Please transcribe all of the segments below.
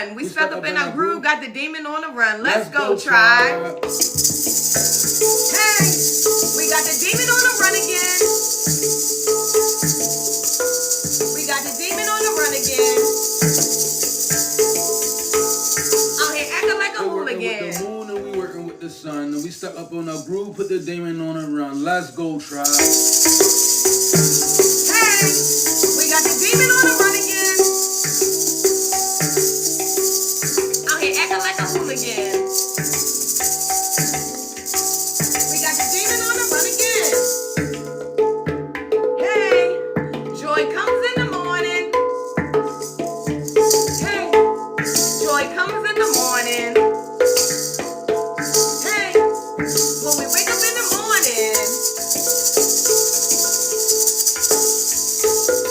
on. We stuck up in our groove, got the demon on the run. Let's go, tribe. Hey, we got the demon on the run again. We got the demon on the run again. Out here acting like a hooligan. With the moon and we working with the sun. And we stuck up on our groove, put the demon on the run. Let's go, tribe. Hey, we got the demon on the run again. Out here acting like a hooligan. We got the demon on the run again. Hey, joy comes in the morning. Hey, joy comes in the morning. Hey, when we wake up in the morning.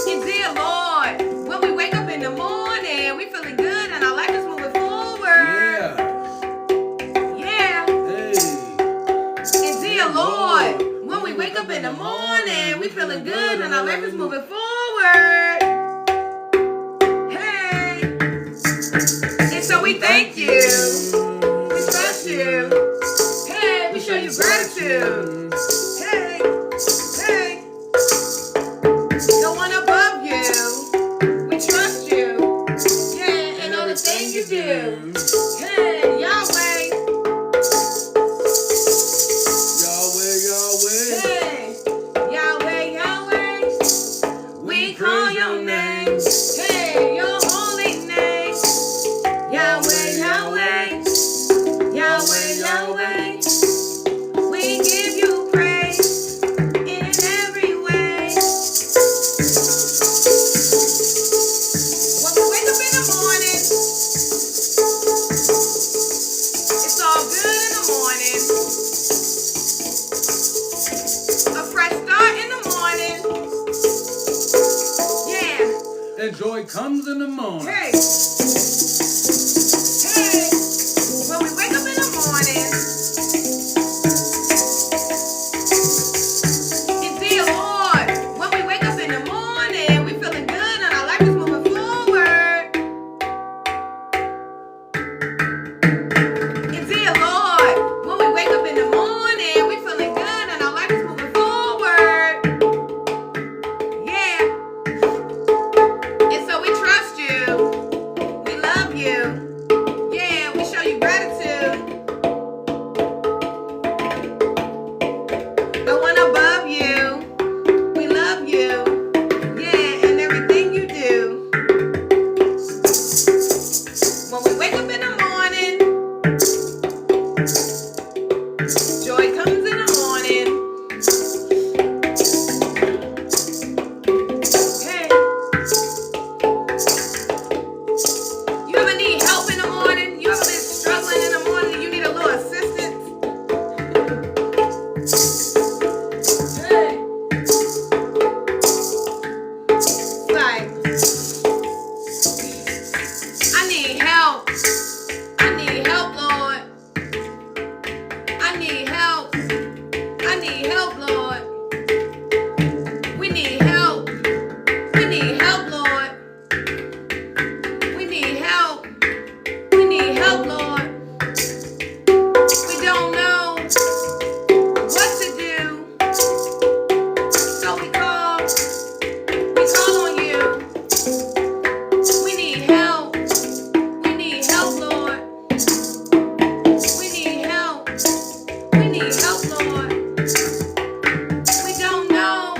And dear Lord, when we wake up in the morning, we feeling good and our life is moving forward. Yeah. Hey. And dear Lord, when we wake up in the morning, we feeling good and our life is moving forward. Hey. And so we thank you. We trust you. Hey, we show you gratitude. Hey. Hey. No one above you. We trust you. Yeah, and all the things you do. Hey, Yahweh. Hey, Yahweh, Yahweh. We call your name. Hey, your holy name. Yahweh, Yahweh. Yahweh, Yahweh. We give you praise in every way. When we wake up in the morning, it's all good in the morning. A fresh start in the morning. Yeah. And joy comes in the morning. Hey. Hey. When we wake up in the morning. And dear Lord, when we wake up in the morning, we feeling good and our life is moving forward. And dear Lord, when we wake up in the morning, we feeling good and our life is moving forward. Yeah. And so we trust you. We love you. Yeah, we show you gratitude. No one above you. We love you. Yeah, and everything you do. When we wake up in the morning, joy comes in the morning. Hey. You ever need help in the morning? You ever been struggling in the morning and you need a little assistance? Hey. Like, I need help. I need help, Lord. I need help. I need help, Lord. We need help. We need help, Lord. We need help. We need help, Lord. We don't know what to do. So we call on you. We need help. We need help, Lord. We need help. We need help, Lord. We don't know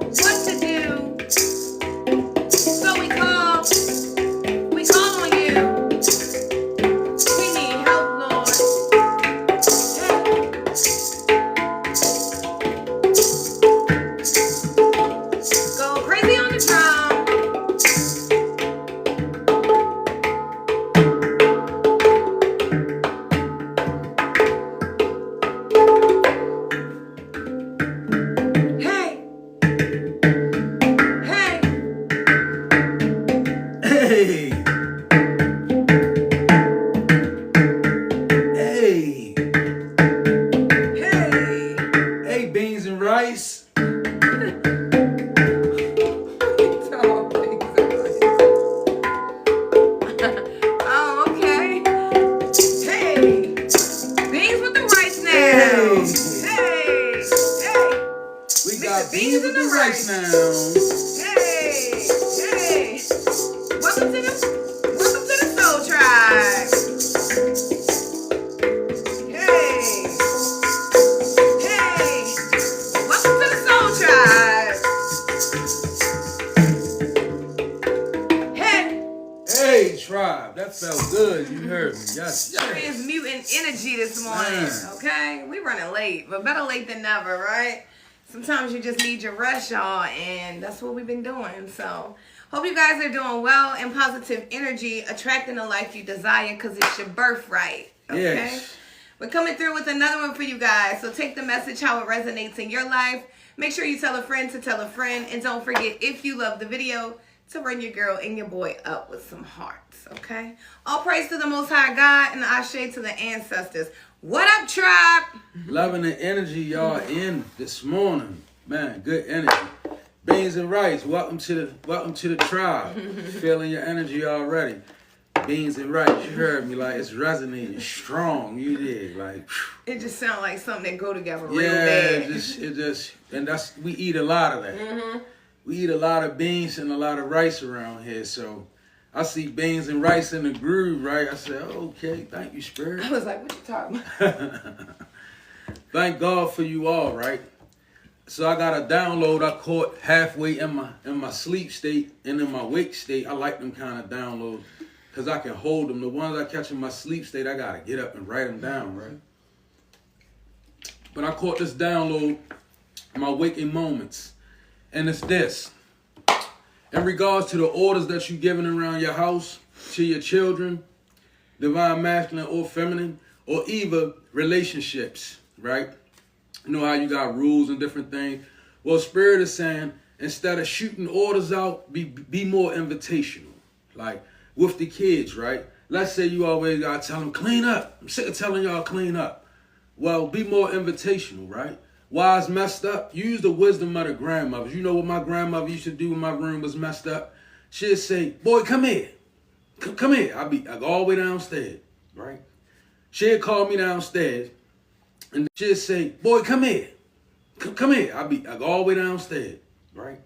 what to do. So we call on you. We need help, Lord. Hey. Go crazy on the drum. Hey. Hey. Hey. Hey. Hey. Hey, beans and rice. got the beans with the rice now. Hey. Welcome to the Soul Tribe. Hey. Welcome to the Soul Tribe. Hey, tribe. That felt good. You heard me. Yes. Transmuting energy this morning. Okay? We running late, but better late than never, right? Sometimes you just need your rest, y'all, and that's what we've been doing. So, hope you guys are doing well and positive energy, attracting the life you desire because it's your birthright. Okay? Yes. We're coming through with another one for you guys. So, take the message how it resonates in your life. Make sure you tell a friend to tell a friend. And don't forget, if you love the video, to run your girl and your boy up with some hearts. Okay? All praise to the Most High God and ashe to the ancestors. What up, tribe? Loving the energy y'all in this morning. Man, good energy. Beans and rice. Welcome to the tribe. Feeling your energy already. Beans and rice. You heard me, like it's resonating strong. You did, like. It just sounds like something that go together real Yeah, bad. it just, and that's, we eat a lot of that. Mm-hmm. We eat a lot of beans and a lot of rice around here, so I see beans and rice in the groove, right? I said, okay, thank you, Spirit. I was like, what you talking about? Thank God for you all, right? So I got a download I caught halfway in my sleep state and in my wake state. I like them kind of downloads because I can hold them. The ones I catch in my sleep state, I got to get up and write them down, right? But I caught this download in my waking moments. And it's this. In regards to the orders that you're giving around your house, to your children, divine masculine or feminine, or even relationships, right? You know how you got rules and different things. Well, Spirit is saying, instead of shooting orders out, be more invitational. Like with the kids, right? Let's say you always got to tell them, clean up. I'm sick of telling y'all clean up. Well, be more invitational, right? Why it's messed up? Use the wisdom of the grandmothers. You know what my grandmother used to do when my room was messed up? She'd say, boy, come here. Come here. I go all the way downstairs, right? She'd call me downstairs and she'd say, boy, come here. Come here. I go all the way downstairs, right?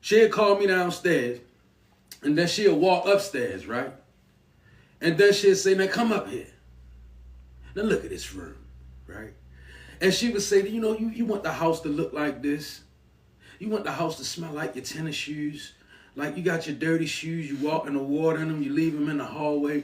She'd call me downstairs and then she'd walk upstairs, right? And then she'd say, now come up here. Now look at this room, right? And she would say, you know, you want the house to look like this. You want the house to smell like your tennis shoes. Like you got your dirty shoes, you walk in the water in them, you leave them in the hallway.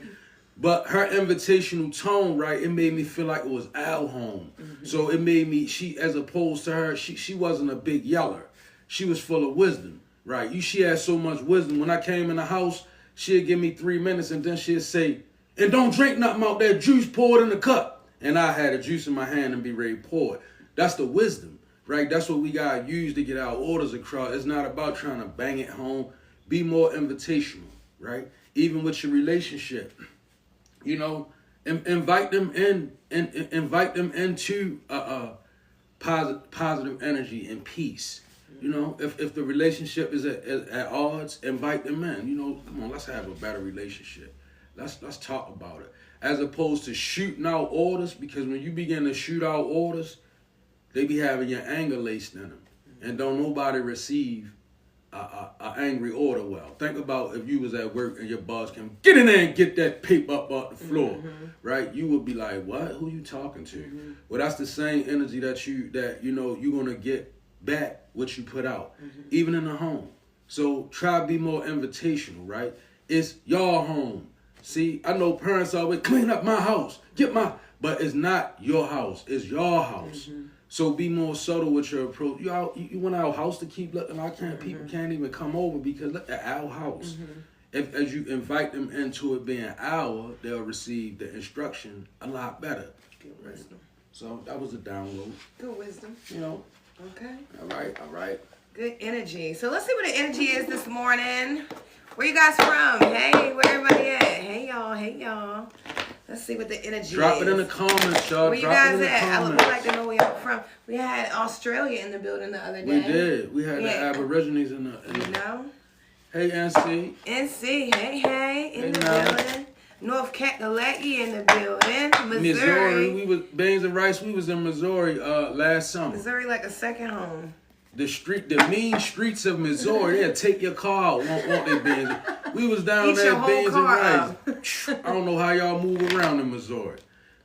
But her invitational tone, right, it made me feel like it was our home. Mm-hmm. So it made me, as opposed to her, she wasn't a big yeller. She was full of wisdom, right? She had so much wisdom. When I came in the house, she'd give me 3 minutes and then she'd say, and don't drink nothing out there, juice poured in the cup. And I had a juice in my hand and be ready to pour it. That's the wisdom, right? That's what we got to use to get our orders across. It's not about trying to bang it home. Be more invitational, right? Even with your relationship, you know, invite them in and invite them into positive energy and peace. You know, if the relationship is at odds, invite them in. You know, come on, let's have a better relationship. Let's talk about it. As opposed to shooting out orders, because when you begin to shoot out orders, they be having your anger laced in them. And don't nobody receive a angry order well. Think about if you was at work and your boss came, get in there and get that paper up off the floor, right? You would be like, what? Who you talking to? Mm-hmm. Well, that's the same energy that you know you're going to get back what you put out, even in the home. So try to be more invitational, right? It's your home. See, I know parents always clean up my house, but it's not your house, it's your house. Mm-hmm. So be more subtle with your approach. You want our house to keep looking like people can't even come over because look at our house. Mm-hmm. As you invite them into it being our, they'll receive the instruction a lot better. Good wisdom. So that was a download. Good wisdom. You know. Okay. All right. Good energy. So let's see what the energy is this morning. Where you guys from? Hey, where everybody at? Hey y'all. Let's see what the energy is. Drop it in the comments, y'all. Where you guys at? I would like to know where y'all from. We had Australia in the building the other day. We did. We had the Aborigines in the. You know? Hey, NC. NC, hey, in the building. North Kakalaki in the building. Missouri. We was Beans and Rice. We was in Missouri last summer. Missouri like a second home. the mean streets of Missouri, they'll take your car out, want their beans. We was down Eat there your at whole Beans and car Rice. I don't know how y'all move around in Missouri.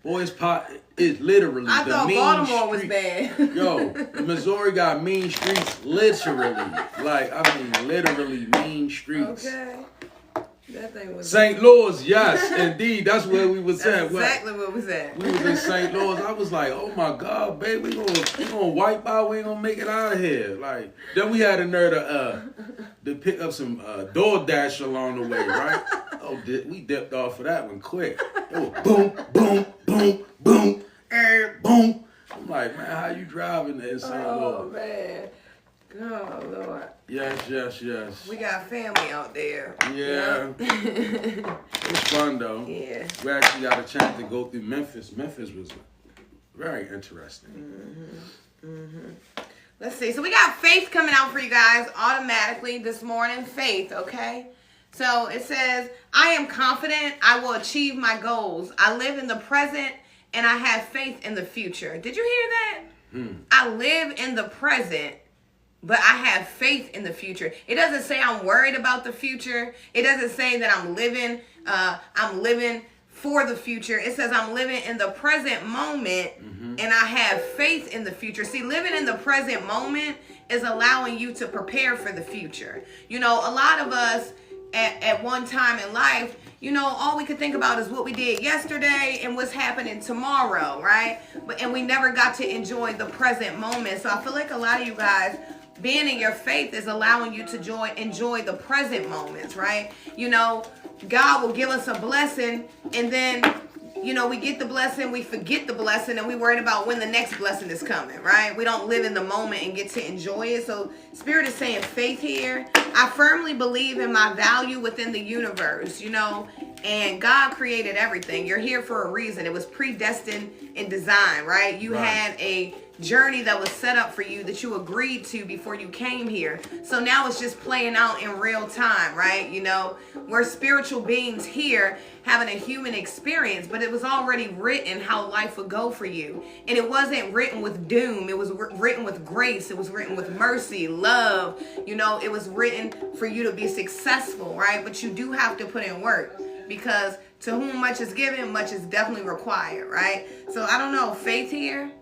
Boy, it's literally I the thought mean Baltimore was street. bad. Yo, Missouri got mean streets, literally. Like, I mean, literally mean streets. Okay. That thing was St. Louis, yes, indeed. That's where we was That's at. exactly where was at. We was in St. Louis. I was like, oh my God, babe, we gonna wipe out. We ain't gonna make it out of here. Like, then we had a nerve to pick up some DoorDash along the way, right? Oh, we dipped off of that one quick. It was boom, boom, boom, boom, and boom. I'm like, man, how you driving there in St. Oh Louis? man. Oh Lord. Yes. We got family out there. Yeah. It was fun though. Yeah. We actually got a chance to go through Memphis. Memphis was very interesting. Let's see. So we got Faith coming out for you guys automatically this morning. Faith, okay? So it says, I am confident I will achieve my goals. I live in the present and I have faith in the future. Did you hear that? I live in the present, but I have faith in the future. It doesn't say I'm worried about the future. It doesn't say that I'm living for the future. It says I'm living in the present moment and I have faith in the future. See, living in the present moment is allowing you to prepare for the future. You know, a lot of us at one time in life, you know, all we could think about is what we did yesterday and what's happening tomorrow, right? And we never got to enjoy the present moment. So I feel like a lot of you guys, being in your faith is allowing you to enjoy the present moments, right? You know, God will give us a blessing and then, you know, we get the blessing, we forget the blessing, and we worried about when the next blessing is coming, right? We don't live in the moment and get to enjoy it. So Spirit is saying faith here. I firmly believe in my value within the universe, you know, and God created everything. You're here for a reason. It was predestined in design, right? You had a journey that was set up for you that you agreed to before you came here. So now it's just playing out in real time, right? You know, we're spiritual beings here having a human experience, but it was already written how life would go for you. And it wasn't written with doom. It was written with grace. It was written with mercy, love. You know, it was written for you to be successful, right? But you do have to put in work, because to whom much is given, much is definitely required, right? So I don't know, faith here.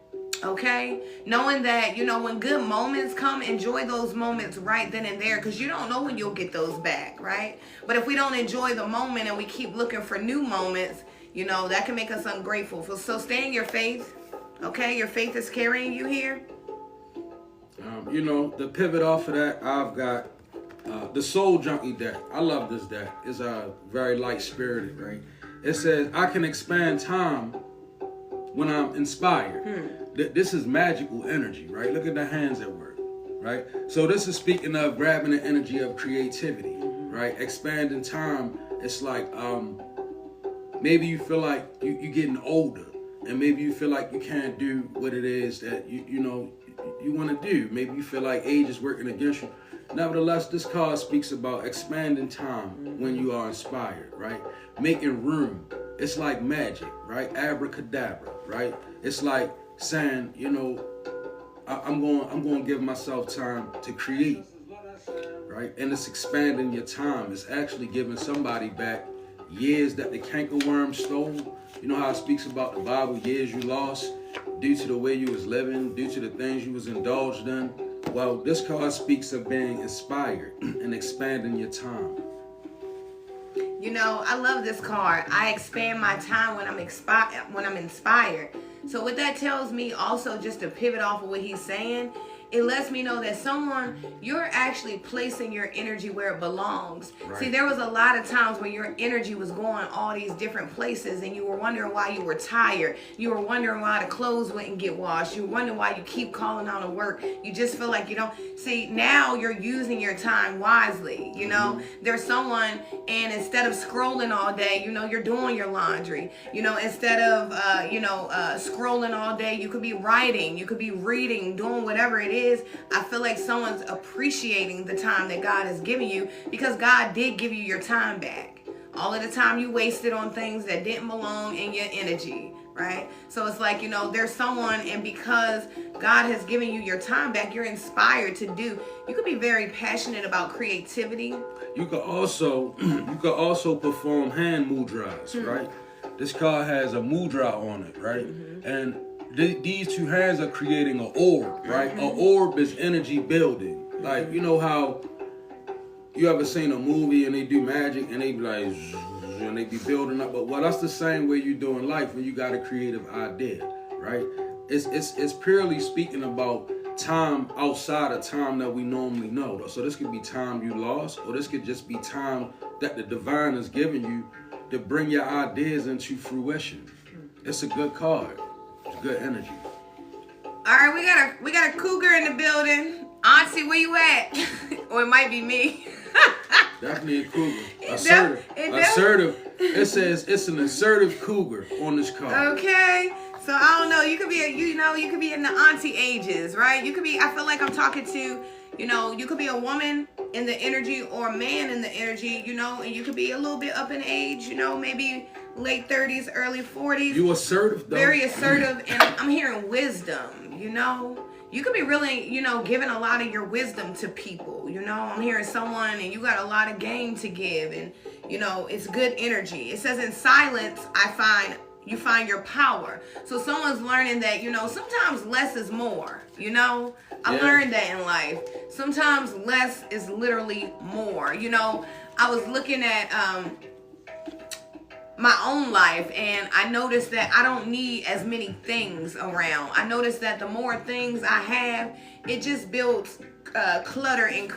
Okay, knowing that, you know, when good moments come, enjoy those moments right then and there, because you don't know when you'll get those back, right? But if we don't enjoy the moment and we keep looking for new moments, you know, that can make us ungrateful. So stay in your faith. Okay, your faith is carrying you here. You know, to pivot off of that, I've got the Soul Junkie deck. I love this deck. It's very light spirited, right? It says, I can expand time when I'm inspired. This is magical energy, right? Look at the hands at work, right? So this is speaking of grabbing the energy of creativity, right? Expanding time. It's like maybe you feel like you're getting older, and maybe you feel like you can't do what it is that you know you want to do. Maybe you feel like age is working against you. Nevertheless, this card speaks about expanding time when you are inspired, right? Making room. It's like magic, right? Abracadabra, right? It's like saying, you know, I'm going to give myself time to create, right? And it's expanding your time. It's actually giving somebody back years that the cankerworm stole. You know how it speaks about the Bible, years you lost due to the way you was living, due to the things you was indulged in. Well, this card speaks of being inspired and expanding your time. You know, I love this card. I expand my time when I'm inspired. So what that tells me also, just to pivot off of what he's saying, it lets me know that you're actually placing your energy where it belongs. Right. See, there was a lot of times where your energy was going all these different places and you were wondering why you were tired. You were wondering why the clothes wouldn't get washed. You were wondering why you keep calling out of work. You just feel like you don't. See, now you're using your time wisely. You know, there's someone, and instead of scrolling all day, you know, you're doing your laundry. You know, instead of, scrolling all day, you could be writing, you could be reading, doing whatever it is. I feel like someone's appreciating the time that God has given you, because God did give you your time back. All of the time you wasted on things that didn't belong in your energy, right? So it's like, you know, there's someone, and because God has given you your time back. You're inspired to do. You could be very passionate about creativity. You could also perform hand mudras, right? This card has a mudra on it, right? And these two hands are creating an orb, right? An orb is energy building. Like, you know how you ever seen a movie and they do magic and they be like, and they be building up. But well, that's the same way you do in life when you got a creative idea, right? It's purely speaking about time outside of time that we normally know. So this could be time you lost, or this could just be time that the divine is giving you to bring your ideas into fruition. It's a good card. It's good energy. All right, we got a cougar in the building. Auntie, where you at? Or it might be me. Definitely a cougar. Assertive. It says it's an assertive cougar on this card. Okay. So I don't know. You could be you could be in the auntie ages, right? You could be. I feel like I'm talking to, you could be a woman in the energy or a man in the energy, and you could be a little bit up in age, maybe late 30s, early 40s. You assertive though. Very assertive, and I'm hearing wisdom. You could be really, giving a lot of your wisdom to people. I'm hearing someone and you got a lot of game to give, and it's good energy. It says in silence, you find your power. So someone's learning that, sometimes less is more, I learned that in life. Sometimes less is literally more. I was looking at my own life, and I noticed that I don't need as many things around. I noticed that the more things I have, it just builds clutter and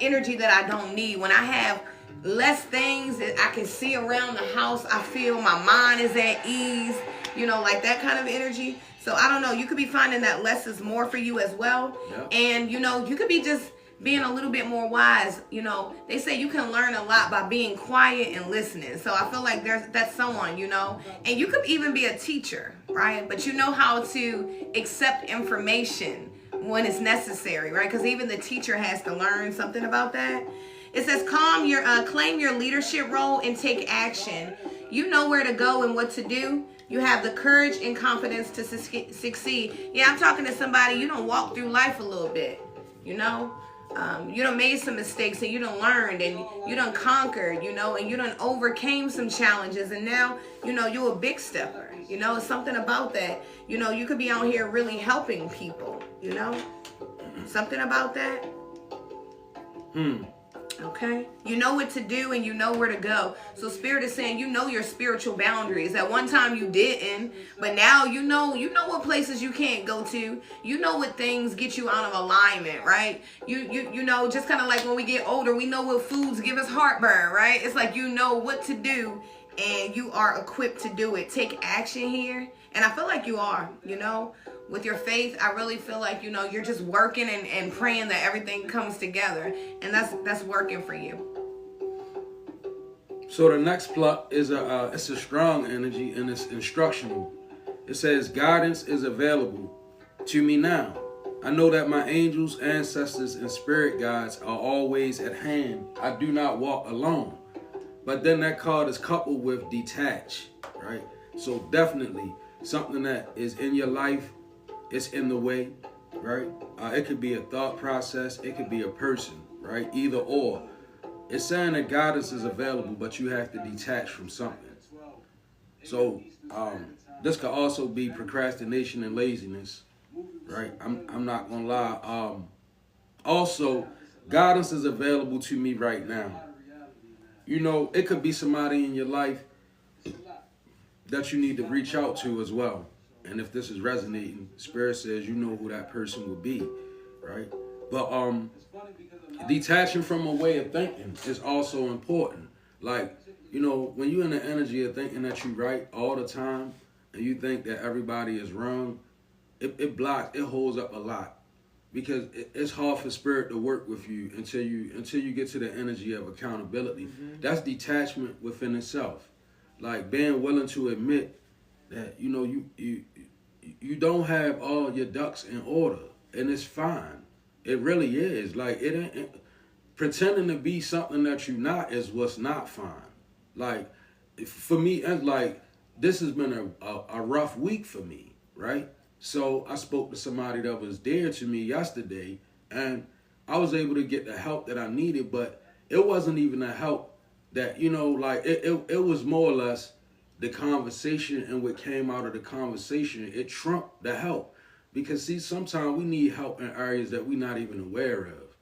energy that I don't need. When I have less things that I can see around the house, I feel my mind is at ease, like that kind of energy. So I don't know, you could be finding that less is more for you as well. Yep. And you could be just being a little bit more wise. They say you can learn a lot by being quiet and listening. So I feel like that's someone, and you could even be a teacher, right? But you know how to accept information when it's necessary, right? Because even the teacher has to learn something about that. It says claim your leadership role and take action. You know where to go and what to do. You have the courage and confidence to succeed. Yeah, I'm talking to somebody, you don't walk through life a little bit, you done made some mistakes and you done learned and you done conquered, and you done overcame some challenges, and now, you're a big stepper. It's something about that. You could be out here really helping people, something about that. Okay. You know what to do and you know where to go. So Spirit is saying, your spiritual boundaries. At one time you didn't, but now you know what places you can't go to. You know what things get you out of alignment, right? You know, just kind of like when we get older, we know what foods give us heartburn, right? It's like you know what to do and you are equipped to do it. Take action here. And I feel like you are, with your faith. I really feel like, you're just working and praying that everything comes together. And that's working for you. So the next plot is it's a strong energy and it's instructional. It says guidance is available to me now. I know that my angels, ancestors, and spirit guides are always at hand. I do not walk alone. But then that card is coupled with detach, right? So definitely something that is in your life, it's in the way, right? It could be a thought process. It could be a person, right? Either or. It's saying that guidance is available, but you have to detach from something. So this could also be procrastination and laziness, right? I'm not gonna lie. Also, guidance is available to me right now. It could be somebody in your life that you need to reach out to as well. And if this is resonating, Spirit says you know who that person would be, right? But detaching from a way of thinking is also important. Like, when you're in the energy of thinking that you're right all the time and you think that everybody is wrong, it blocks, it holds up a lot. Because it's hard for Spirit to work with you until you get to the energy of accountability. Mm-hmm. That's detachment within itself. Like being willing to admit that you don't have all your ducks in order, and it's fine. It really is. Like pretending to be something that you're not is what's not fine. Like for me, it's like this has been a rough week for me, right? So I spoke to somebody that was dear to me yesterday, and I was able to get the help that I needed, but it wasn't even the help that, like it was more or less the conversation, and what came out of the conversation, it trumped the help. Because see, sometimes we need help in areas that we're not even aware of.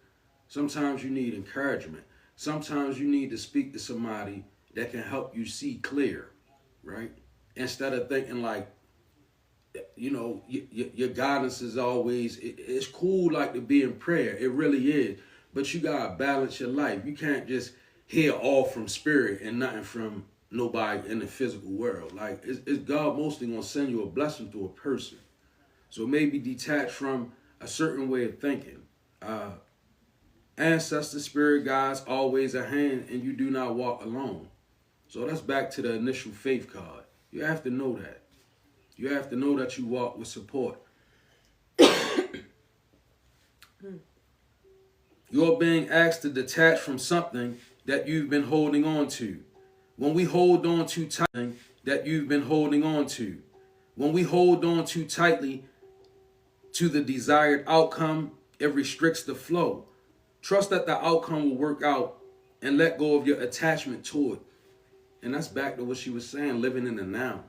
Sometimes you need encouragement. Sometimes you need to speak to somebody that can help you see clear, right? Instead of thinking like, your guidance is always, it's cool like to be in prayer. It really is. But you got to balance your life. You can't just hear all from spirit and nothing from nobody in the physical world. Like, it's God mostly going to send you a blessing through a person. So maybe detach from a certain way of thinking. Ancestor, spirit guides always at hand, and you do not walk alone. So that's back to the initial faith card. You have to know that. You have to know that you walk with support. You're being asked to detach from something that you've been holding on to. When we hold on too tightly, that you've been holding on to. When we hold on too tightly to the desired outcome, it restricts the flow. Trust that the outcome will work out and let go of your attachment to it. And that's back to what she was saying, living in the now.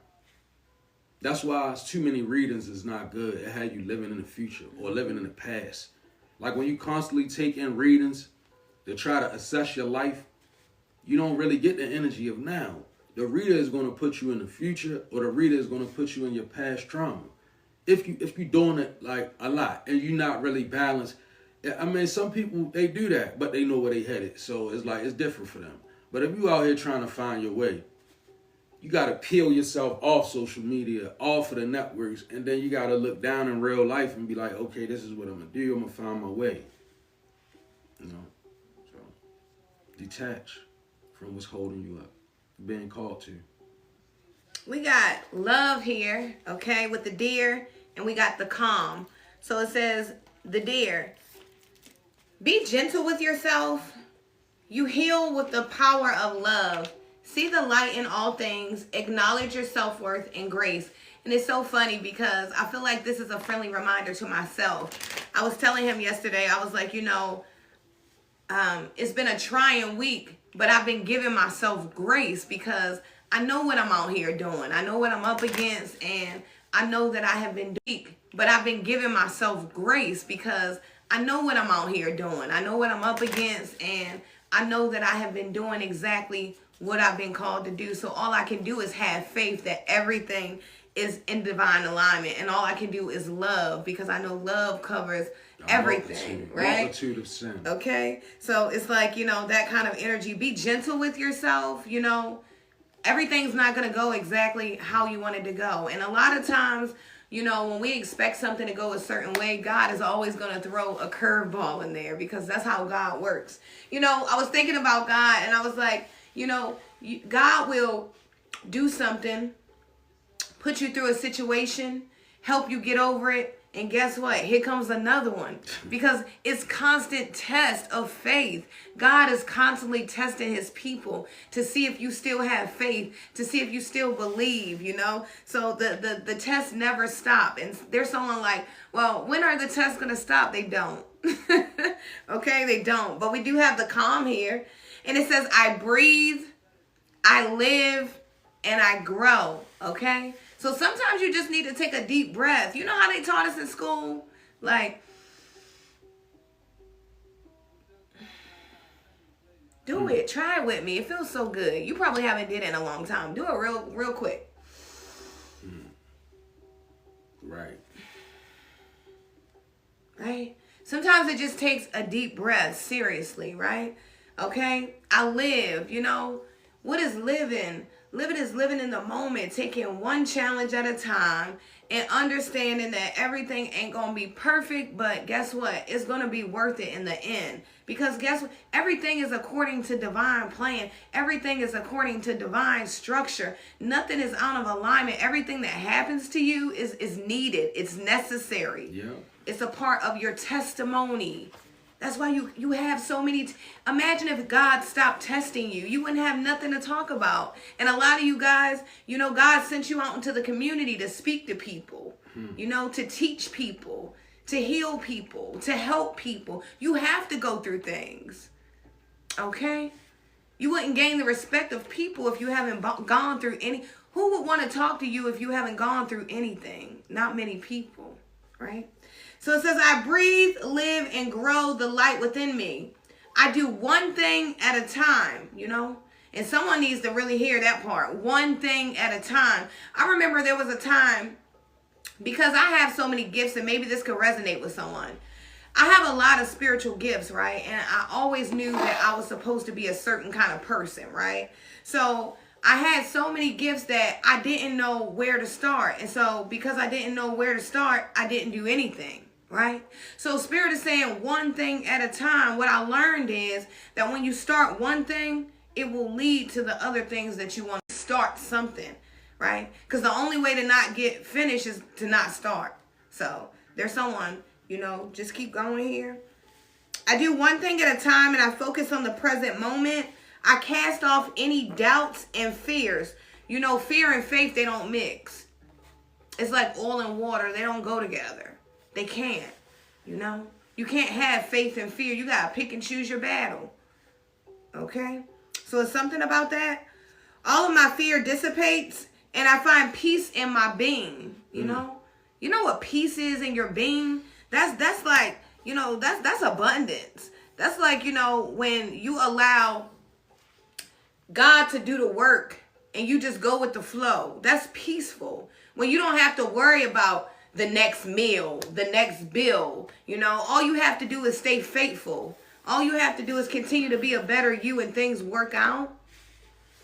That's why too many readings is not good. It had you living in the future or living in the past. Like when you constantly take in readings to try to assess your life, you don't really get the energy of now. The reader is going to put you in the future, or the reader is going to put you in your past trauma. If you're doing it like a lot and you're not really balanced. I mean, some people, they do that, but they know where they headed. So it's like, it's different for them. But if you out here trying to find your way, you got to peel yourself off social media, off of the networks, and then you got to look down in real life and be like, okay, this is what I'm going to do. I'm going to find my way. So detach from what's holding you up, being called to. We got love here, okay, with the deer, and we got the calm. So it says, the deer, be gentle with yourself. You heal with the power of love. See the light in all things. Acknowledge your self-worth and grace. And it's so funny because I feel like this is a friendly reminder to myself. I was telling him yesterday, I was like, it's been a trying week, but I've been giving myself grace because I know what I'm out here doing. I know what I'm up against, and I know that I have been weak, but I've been giving myself grace because I know what I'm out here doing. I know what I'm up against, and I know that I have been doing exactly what I've been called to do. So all I can do is have faith that everything is in divine alignment, and all I can do is love, because I know love covers everything, right? Multitude of sin. Okay, so it's like, that kind of energy. Be gentle with yourself. Everything's not going to go exactly how you want it to go. And a lot of times, when we expect something to go a certain way, God is always going to throw a curveball in there, because that's how God works. I was thinking about God, and I was like, God will do something, put you through a situation, help you get over it. And guess what? Here comes another one, because it's constant test of faith. God is constantly testing his people to see if you still have faith, to see if you still believe, So the tests never stop. And there's someone like, well, when are the tests going to stop? They don't. Okay, they don't. But we do have the calm here. And it says, I breathe, I live, and I grow. Okay? So sometimes you just need to take a deep breath. You know how they taught us in school? Like, do it. Try it with me. It feels so good. You probably haven't did it in a long time. Do it real quick. Right. Right? Sometimes it just takes a deep breath. Seriously, right? Okay? I live, What is living? Living is living in the moment, taking one challenge at a time, and understanding that everything ain't going to be perfect, but guess what? It's going to be worth it in the end. Because guess what? Everything is according to divine plan. Everything is according to divine structure. Nothing is out of alignment. Everything that happens to you is needed. It's necessary. Yeah. It's a part of your testimony. That's why you have so many. Imagine if God stopped testing you. You wouldn't have nothing to talk about. And a lot of you guys, God sent you out into the community to speak to people. you know, to teach people, to heal people, to help people. You have to go through things, okay? You wouldn't gain the respect of people if you haven't gone through any. Who would want to talk to you if you haven't gone through anything? Not many people, right? So it says, I breathe, live, and grow the light within me. I do one thing at a time, you know? And someone needs to really hear that part. One thing at a time. I remember there was a time, because I have so many gifts, and maybe this could resonate with someone. I have a lot of spiritual gifts, right? And I always knew that I was supposed to be a certain kind of person, right? So I had so many gifts that I didn't know where to start. And so because I didn't know where to start, I didn't do anything, right? So Spirit is saying one thing at a time. What I learned is that when you start one thing, it will lead to the other things that you want to start something, right? Because the only way to not get finished is to not start. So there's someone, you know, just keep going here. I do one thing at a time, and I focus on the present moment. I cast off any doubts and fears. You know, fear and faith, they don't mix. It's like oil and water. They don't go together. They can't, you know. You can't have faith and fear. You got to pick and choose your battle. Okay? So it's something about that. All of my fear dissipates, and I find peace in my being, you know. You know what peace is in your being? That's like, you know, that's abundance. That's like, you know, when you allow God to do the work and you just go with the flow. That's peaceful. When you don't have to worry about the next meal, the next bill, you know, all you have to do is stay faithful. All you have to do is continue to be a better you and things work out.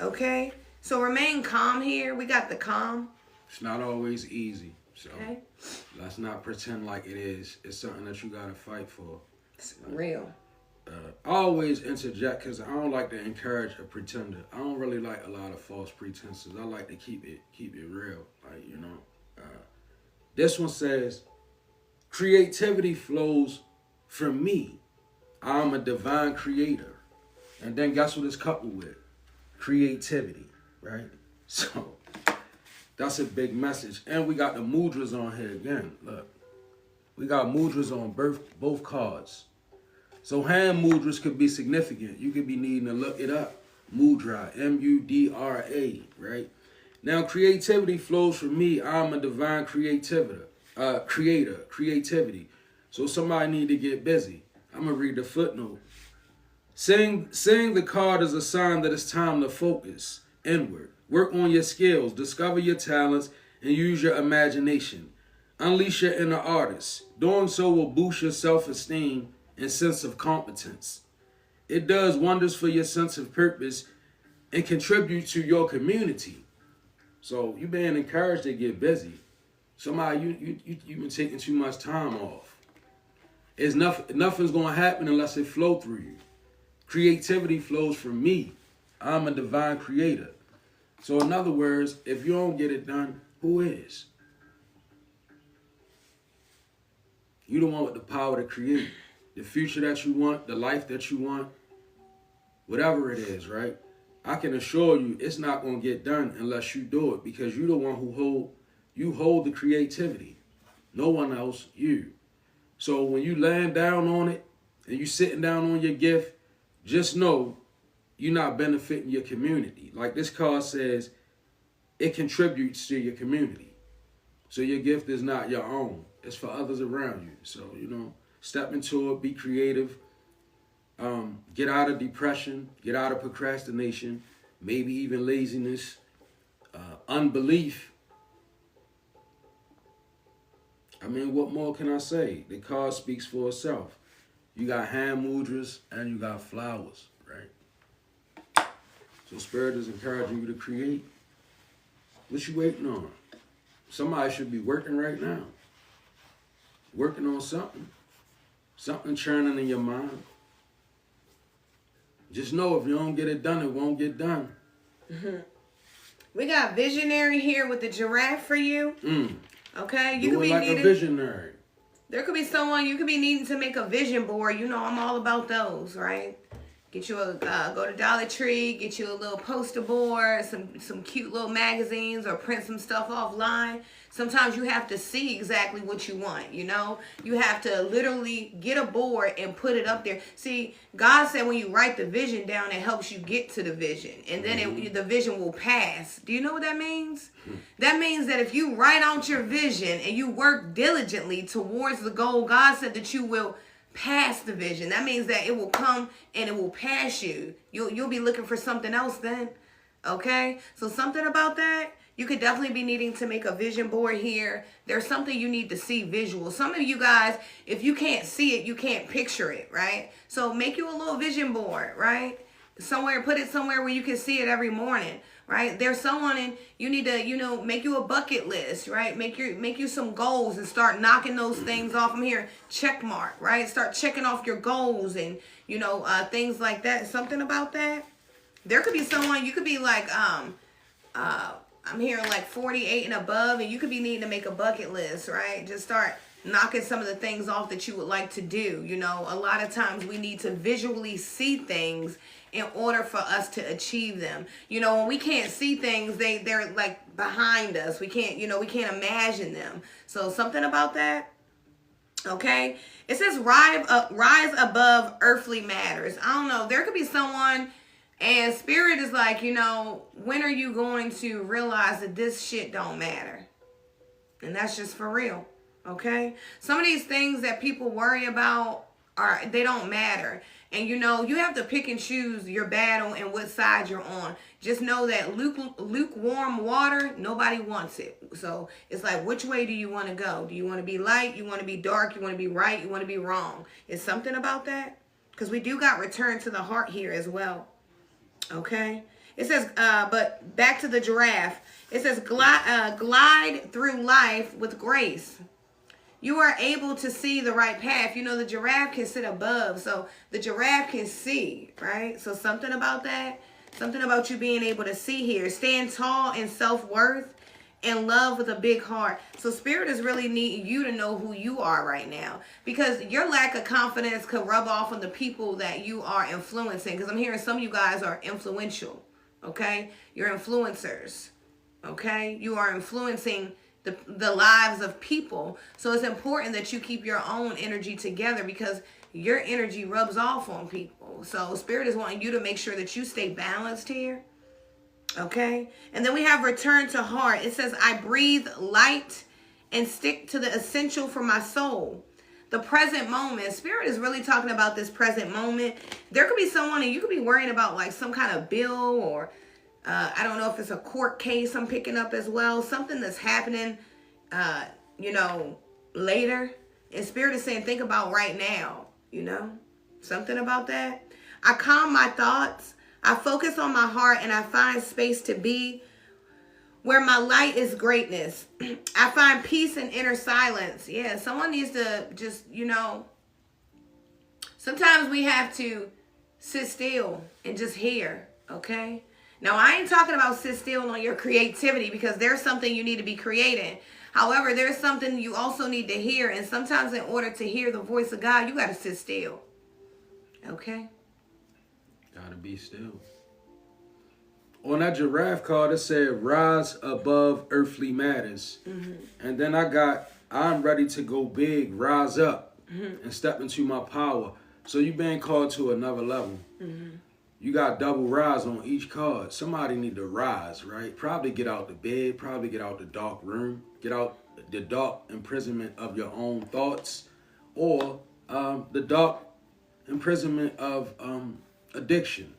Okay? So remain calm here. We got the calm. It's not always easy. So Okay. let's not pretend like it is. It's something that you got to fight for. It's real. I always interject because I don't like to encourage a pretender. I don't really like a lot of false pretenses. I like to keep it real. Like, you know. This one says, creativity flows from me. I'm a divine creator. And then guess what it's coupled with? Creativity, right? So that's a big message. And we got the mudras on here again. Look, we got mudras on both cards. So hand mudras could be significant. You could be needing to look it up. Mudra, M-U-D-R-A, right? Now, creativity flows from me. I'm a divine creativity. So somebody need to get busy. I'm going to read the footnote. Seeing the card is a sign that it's time to focus inward. Work on your skills, discover your talents, and use your imagination. Unleash your inner artist. Doing so will boost your self-esteem and sense of competence. It does wonders for your sense of purpose and contribute to your community. So you being encouraged to get busy. Somebody you've been taking too much time off. It's nothing's gonna happen unless it flow through you. Creativity flows from me. I'm a divine creator. So in other words, if you don't get it done, who is? You the one with the power to create. The future that you want, the life that you want, whatever it is, right? I can assure you it's not going to get done unless you do it, because you're the one who hold the creativity. No one else, you. So when you laying down on it and you sitting down on your gift, just know you're not benefiting your community. Like this card says, it contributes to your community. So your gift is not your own. It's for others around you. So, you know, step into it, be creative. Get out of depression, get out of procrastination, maybe even laziness, unbelief. I mean, what more can I say? The card speaks for itself. You got hand mudras and you got flowers, right? So Spirit is encouraging you to create. What you waiting on? Somebody should be working right now. Working on something. Something churning in your mind. Just know if you don't get it done, it won't get done. Mm-hmm. We got visionary here with the giraffe for you. Okay, you could be like a visionary. There could be someone you could be needing to make a vision board. You know, I'm all about those, right? Get you a go to Dollar Tree, get you a little poster board, some cute little magazines, or print some stuff offline. Sometimes you have to see exactly what you want, you know? You have to literally get a board and put it up there. See, God said when you write the vision down, it helps you get to the vision. And then the vision will pass. Do you know what that means? That means that if you write out your vision and you work diligently towards the goal, God said that you will pass the vision. That means that it will come and it will pass you. You'll be looking for something else then. Okay? So something about that. You could definitely be needing to make a vision board here. There's something you need to see visual. Some of you guys, if you can't see it, you can't picture it, right? So make you a little vision board, right? Somewhere, put it somewhere where you can see it every morning, right? There's someone, and you need to, make you a bucket list, right? Make you some goals and start knocking those things off. I'm here, check mark, right? Start checking off your goals and, things like that. Something about that. There could be someone, you could be like, I'm hearing like 48 and above, and you could be needing to make a bucket list, right? Just start knocking some of the things off that you would like to do. A lot of times we need to visually see things in order for us to achieve them. When we can't see things, they're like behind us. We can't, we can't imagine them. So something about that. Okay. It says rise above earthly matters. I don't know. There could be someone, and Spirit is like, when are you going to realize that this shit don't matter? And that's just for real. Okay? Some of these things that people worry about, they don't matter. And you have to pick and choose your battle and what side you're on. Just know that lukewarm water, nobody wants it. So it's like, which way do you want to go? Do you want to be light? You want to be dark? You want to be right? You want to be wrong? Is something about that? Because we do got return to the heart here as well. Okay. It says, but back to the giraffe. It says, glide through life with grace. You are able to see the right path. The giraffe can sit above, so the giraffe can see, right? So something about that, something about you being able to see here. Stand tall in self-worth and love with a big heart. So Spirit is really needing you to know who you are right now, because your lack of confidence could rub off on the people that you are influencing. Because I'm hearing some of you guys are influential, okay? You're influencers, okay? You are influencing the lives of people. So it's important that you keep your own energy together, because your energy rubs off on people. So Spirit is wanting you to make sure that you stay balanced here. Okay. And then we have return to heart. It says, I breathe light and stick to the essential for my soul. The present moment. Spirit is really talking about this present moment. There could be someone, and you could be worrying about like some kind of bill, or I don't know if it's a court case I'm picking up as well. Something that's happening, later. And Spirit is saying, think about right now, something about that. I calm my thoughts. I focus on my heart, and I find space to be where my light is greatness. I find peace in inner silence. Yeah, someone needs to just, sometimes we have to sit still and just hear, okay? Now, I ain't talking about sit still on your creativity, because there's something you need to be creating. However, there's something you also need to hear. And sometimes in order to hear the voice of God, you got to sit still. Okay? Gotta be still. On that giraffe card, it said, rise above earthly matters. Mm-hmm. And then I'm ready to go big, rise up, and step into my power. So you've been called to another level. Mm-hmm. You got double rise on each card. Somebody need to rise, right? Probably get out the bed, probably get out the dark room, get out the dark imprisonment of your own thoughts, or the dark imprisonment of addiction.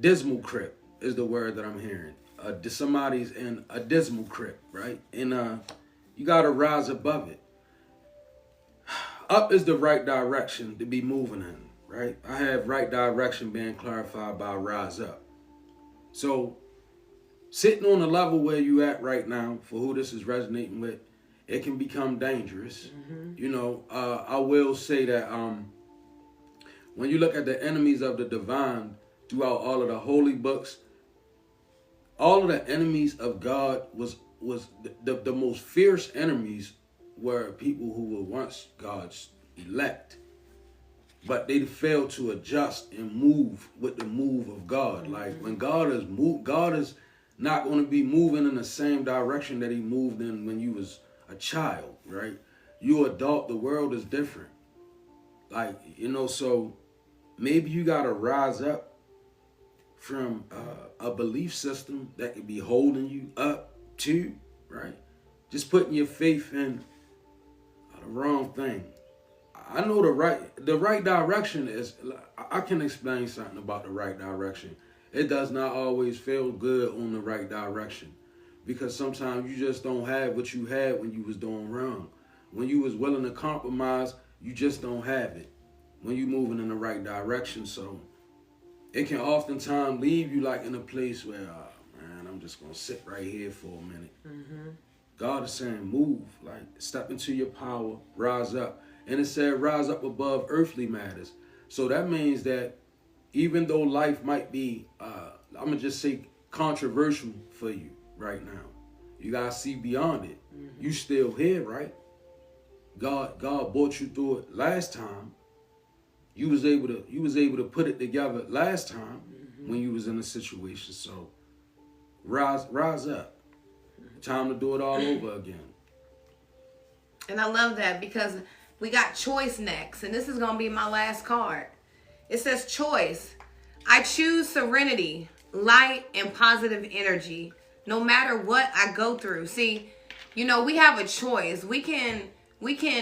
Dismal crypt is the word that I'm hearing. Somebody's in a dismal crypt, right? And you got to rise above it. Up is the right direction to be moving in, right? I have right direction being clarified by rise up. So sitting on the level where you at right now, for who this is resonating with, it can become dangerous. Mm-hmm. I will say that when you look at the enemies of the divine throughout all of the holy books, all of the enemies of God was the most fierce enemies were people who were once God's elect. but they fail to adjust and move with the move of God. Like when God is not going to be moving in the same direction that he moved in when you was a child, right? You adult, the world is different. Like, so maybe you got to rise up from a belief system that could be holding you up too, right? Just putting your faith in the wrong thing. I know the right direction is, I can explain something about the right direction. It does not always feel good on the right direction, because sometimes you just don't have what you had when you was doing wrong. When you was willing to compromise, you just don't have it when you moving in the right direction. So it can oftentimes leave you like in a place where, man, I'm just gonna sit right here for a minute. Mm-hmm. God is saying, move, like step into your power, rise up. And it said, rise up above earthly matters. So that means that even though life might be, I'm gonna just say, controversial for you right now, you gotta see beyond it. Mm-hmm. You still here, right? God brought you through it last time. You was able to put it together last time when you was in a situation. So rise up. Time to do it all over again. And I love that, because we got choice next, and this is going to be my last card. It says choice. I choose serenity, light, and positive energy, no matter what I go through. See, we have a choice. We can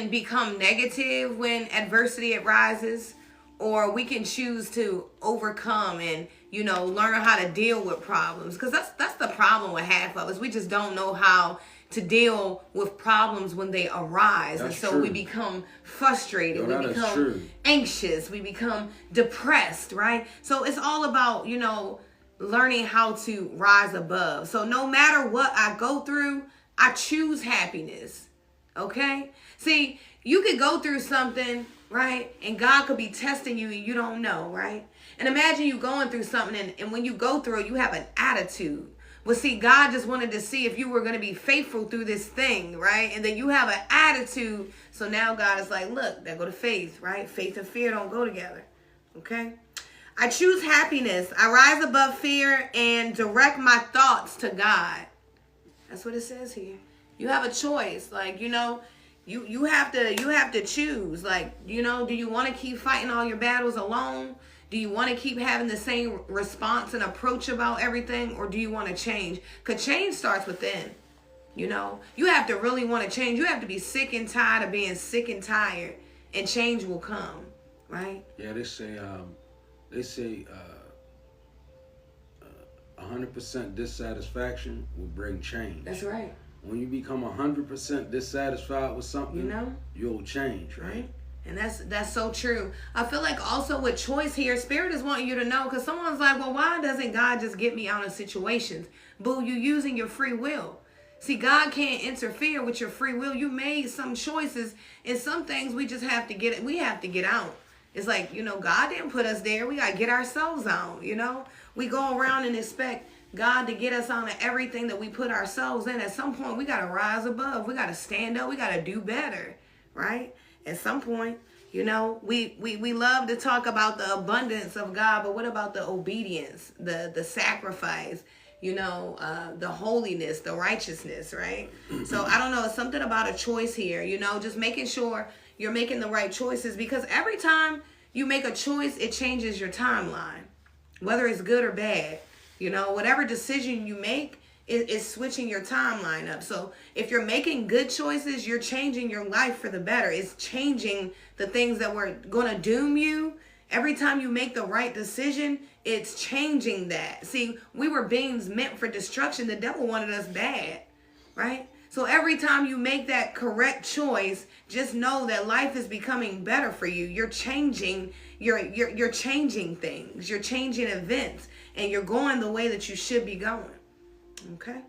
become negative when adversity arises, or we can choose to overcome and, learn how to deal with problems. Because that's the problem with half of us. We just don't know how to deal with problems when they arise. That's and so true. We become frustrated. No, we become anxious. We become depressed, right? So it's all about, learning how to rise above. So no matter what I go through, I choose happiness. Okay? See, you could go through something, right? And God could be testing you and you don't know, right? And imagine you going through something and when you go through it, you have an attitude. Well, see, God just wanted to see if you were going to be faithful through this thing, right? And then you have an attitude. So now God is like, look, there go to faith, right? Faith and fear don't go together, okay? I choose happiness. I rise above fear and direct my thoughts to God. That's what it says here. You have a choice. Like, you have to choose. Like, do you want to keep fighting all your battles alone? Do you want to keep having the same response and approach about everything, or do you want to change? Because change starts within. You have to really want to change. You have to be sick and tired of being sick and tired, and change will come, right? Yeah, they say 100% dissatisfaction will bring change. That's right. When you become 100% dissatisfied with something, you'll change, right? And that's so true. I feel like also with choice here, Spirit is wanting you to know, because someone's like, well, why doesn't God just get me out of situations? Boo, you using your free will. See, God can't interfere with your free will. You made some choices, and some things we just have to get out. It's like, God didn't put us there. We got to get ourselves out, We go around and expect God to get us out of everything that we put ourselves in. At some point, we got to rise above. We got to stand up. We got to do better, right? At some point, we love to talk about the abundance of God, but what about the obedience, the sacrifice, the holiness, the righteousness, right? So I don't know, it's something about a choice here, just making sure you're making the right choices, because every time you make a choice, it changes your timeline, whether it's good or bad. Whatever decision you make, is switching your timeline up. So if you're making good choices, you're changing your life for the better. It's changing the things that were going to doom you. Every time you make the right decision, it's changing that. See, we were beings meant for destruction. The devil wanted us bad, right? So every time you make that correct choice, just know that life is becoming better for you. You're changing, you're changing things. You're changing events, and you're going the way that you should be going. Okay.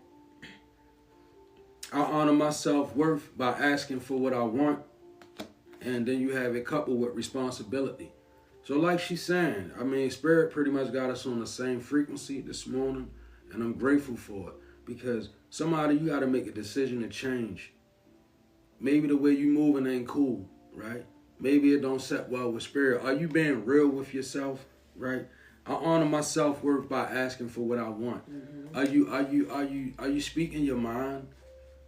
I honor my self-worth by asking for what I want, and then you have it coupled with responsibility. So like she's saying, Spirit pretty much got us on the same frequency this morning, and I'm grateful for it, because you got to make a decision to change. Maybe the way you moving ain't cool, right? maybe it don't set well with spirit. Are you being real with yourself, right? I honor my self-worth by asking for what I want. Are you speaking your mind?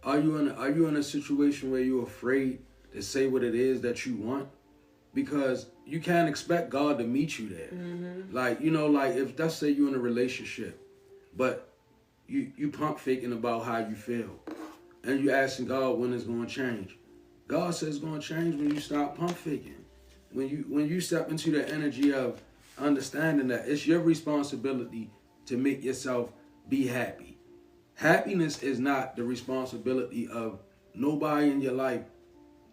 Are you in a situation where you're afraid to say what it is that you want? Because you can't expect God to meet you there. Like, like if let's say you're in a relationship, but you pump faking about how you feel, and you asking God when it's gonna change. God says it's gonna change when you stop pump faking. When you step into the energy of understanding that it's your responsibility to make yourself be happy. Happiness is not the responsibility of nobody in your life.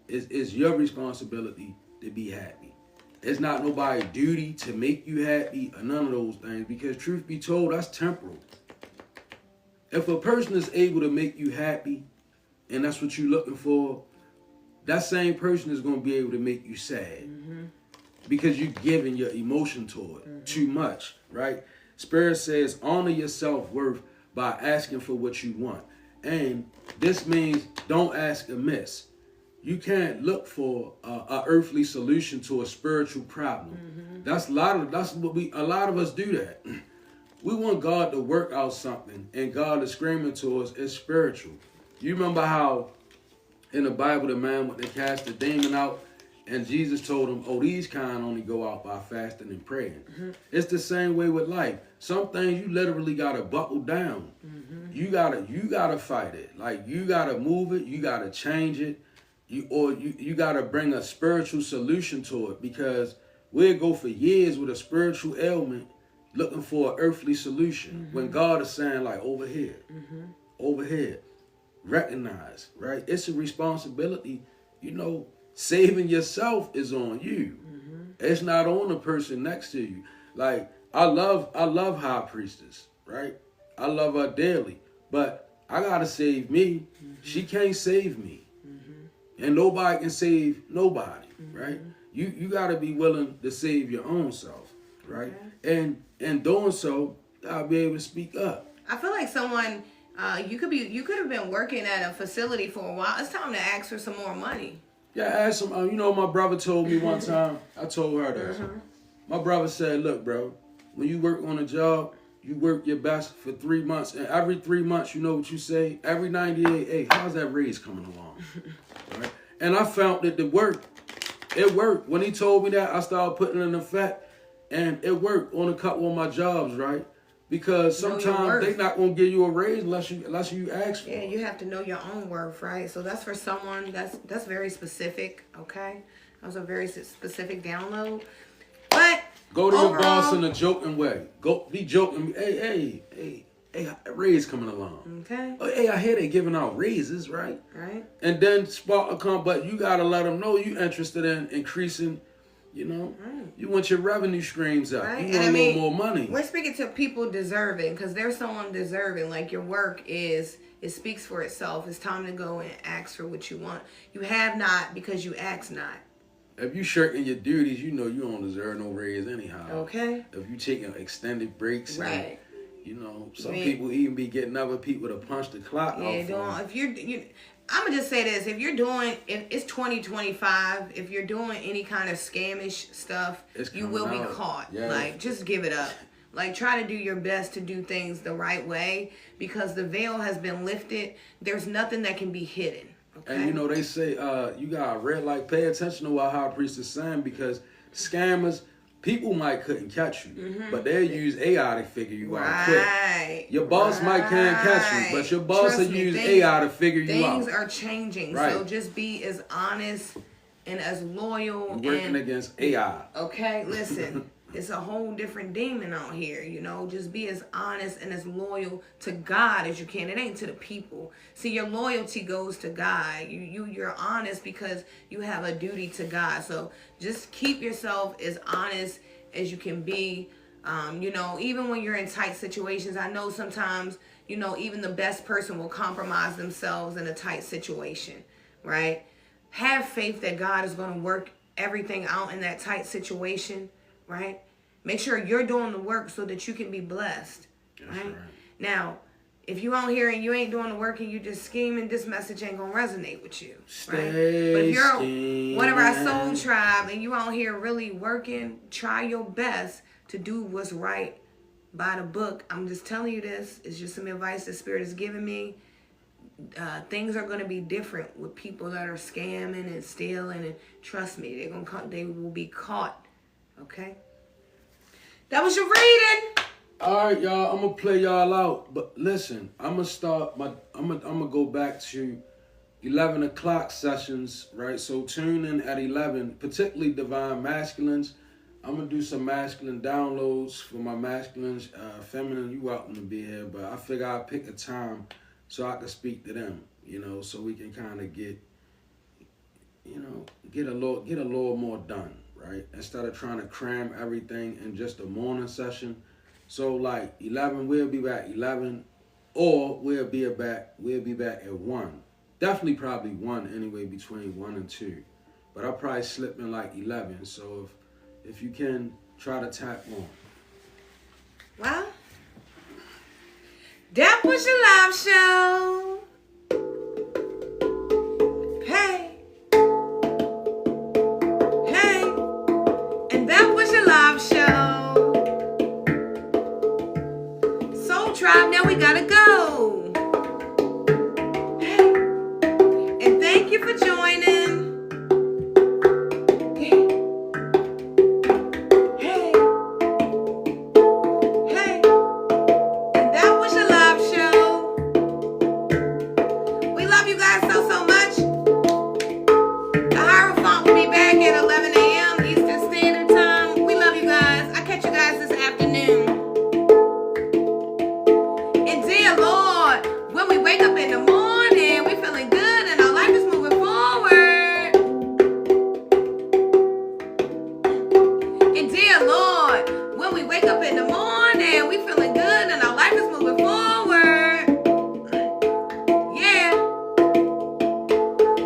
It's your responsibility to be happy. It's not nobody's duty to make you happy or none of those things, because truth be told, that's temporal. If a person is able to make you happy and that's what you're looking for, that same person is going to be able to make you sad. Because you're giving your emotion to it too much, right? Spirit says honor your self-worth by asking for what you want. And this means don't ask amiss. You can't look for a earthly solution to a spiritual problem. A lot of us do that. We want God to work out something, and God is screaming to us, it's spiritual. You remember how in the Bible the man went to cast the demon out, and Jesus told him, oh, these kind only go out by fasting and praying. It's the same way with life. Some things you literally gotta buckle down. You gotta fight it. Like, you gotta move it, you gotta change it. You gotta bring a spiritual solution to it, because we'll go for years with a spiritual ailment looking for an earthly solution when God is saying, like, over here, over here. Recognize, right? It's a responsibility. Saving yourself is on you. It's not on the person next to you. Like, I love High Priestess, right? I love her dearly, but I gotta save me. She can't save me. And nobody can save nobody, right? You gotta be willing to save your own self, right? And doing so, I'll be able to speak up. I feel like someone, you could have been working at a facility for a while. It's time to ask for some more money. Yeah, I asked him. My brother told me one time. I told her this. My brother said, "Look, bro, when you work on a job, you work your best for 3 months, and every 3 months, you know what you say. Every 90 days, hey, how's that raise coming along?" Right? And I found that it worked. It worked. When he told me that, I started putting it in effect, and it worked on a couple of my jobs, right? Because sometimes they're not gonna give you a raise unless you ask for it. Yeah, you have to know your own worth, right? So that's for someone that's very specific. Okay, that was a very specific download. But go to your boss in a joking way. Go be joking. Hey, a raise coming along. Okay. Oh, hey, I hear they giving out raises, right? Right. And then spark a come, but you gotta let them know you interested in increasing. You want your revenue streams up. Right. You want a little more money. We're speaking to people deserving, because there's someone deserving. Like, your work it speaks for itself. It's time to go and ask for what you want. You have not because you ask not. If you shirking your duties, you don't deserve no raise anyhow. Okay. If you taking extended breaks, right? And, some people even be getting other people to punch the clock. Yeah, I'm gonna just say this: if it's 2025, if you're doing any kind of scamish stuff, you will be caught. Yeah. Like, just give it up. Like, try to do your best to do things the right way, because the veil has been lifted. There's nothing that can be hidden. Okay? And they say you got a red light. Pay attention to what High Priest is saying, because scammers. People might couldn't catch you, but they'll use AI to figure you out quick. Your boss might can't catch you, but your boss will use AI to figure you out. Things are changing, so just be as honest and as loyal. You're working against AI. Okay, listen. It's a whole different demon out here, Just be as honest and as loyal to God as you can. It ain't to the people. See, your loyalty goes to God. You're honest because you have a duty to God. So just keep yourself as honest as you can be. Even when you're in tight situations, I know sometimes, even the best person will compromise themselves in a tight situation, right? Have faith that God is going to work everything out in that tight situation. Right? Make sure you're doing the work so that you can be blessed. Right? Now, If you out here and you ain't doing the work and you just scheming, this message ain't gonna resonate with you. Right? But if you're one of our soul tribe and you out here really working, try your best to do what's right by the book. I'm just telling you this. It's just some advice the Spirit has given me. Things are gonna be different with people that are scamming and stealing, and trust me, they will be caught. Okay. That was your reading. All right, y'all. I'm gonna play y'all out, but listen, I'm gonna go back to 11 o'clock sessions, right? So tune in at 11, particularly Divine Masculines. I'm gonna do some masculine downloads for my masculines. Feminine, you welcome to be here, but I figure I'll pick a time so I can speak to them, so we can kind of get a little more done, right? Instead of trying to cram everything in just a morning session. So like 11, we'll be back 11, or we'll be back at 1. Definitely probably 1 anyway, between 1 and 2. But I'll probably slip in like 11. So if you can, try to tap on. Well, that was your live show. Hey. And that was your live show. Tribe, now we gotta go. And thank you for joining. And that was your live show. We love you guys so much. The Hierophant will be back at 11 a.m. Eastern Standard Time. We love you guys. I'll catch you guys this afternoon. Lord, when we wake up in the morning, we feeling good and our life is moving forward. And dear Lord, when we wake up in the morning, we feeling good and our life is moving forward. Yeah.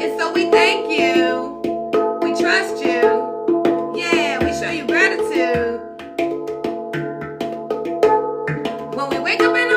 And so we thank you. We trust you. Yeah, we show you gratitude. When we wake up in